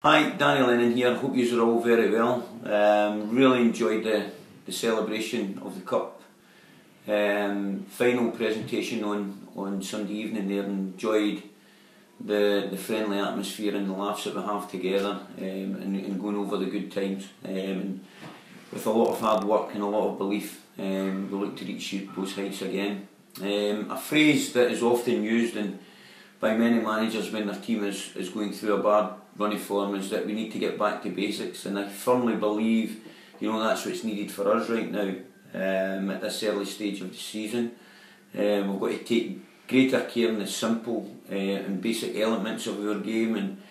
Hi, Danny Lennon here. Hope you are all very well. Really enjoyed the celebration of the Cup. Final presentation on Sunday evening there. Enjoyed the friendly atmosphere and the laughs that we have together, and going over the good times. And with a lot of hard work and a lot of belief, we look to reach those heights again. A phrase that is often used by many managers when their team is going through a bad run of form is that we need to get back to basics, and I firmly believe that's what's needed for us right now at this early stage of the season. We've got to take greater care in the simple and basic elements of our game, and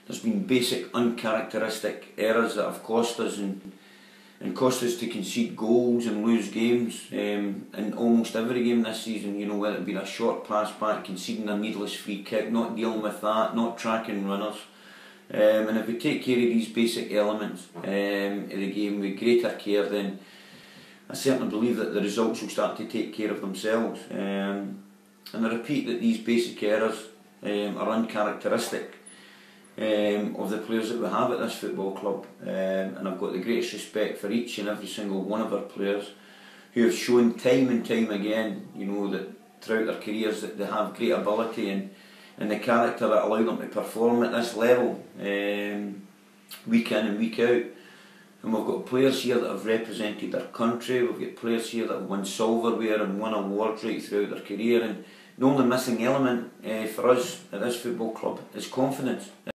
there's been basic uncharacteristic errors that have cost us and cost us to concede goals and lose games in almost every game this season. Whether it be a short pass back, conceding a needless free kick, not dealing with that, not tracking runners. And if we take care of these basic elements of the game with greater care, then I certainly believe that the results will start to take care of themselves. And I repeat that these basic errors are uncharacteristic of the players that we have at this football club, and I've got the greatest respect for each and every single one of our players who have shown time and time again, that throughout their careers that they have great ability and the character that allow them to perform at this level week in and week out. And we've got players here that have represented their country. We've got players here that have won silverware and won awards right throughout their career, and the only missing element for us at this football club is confidence.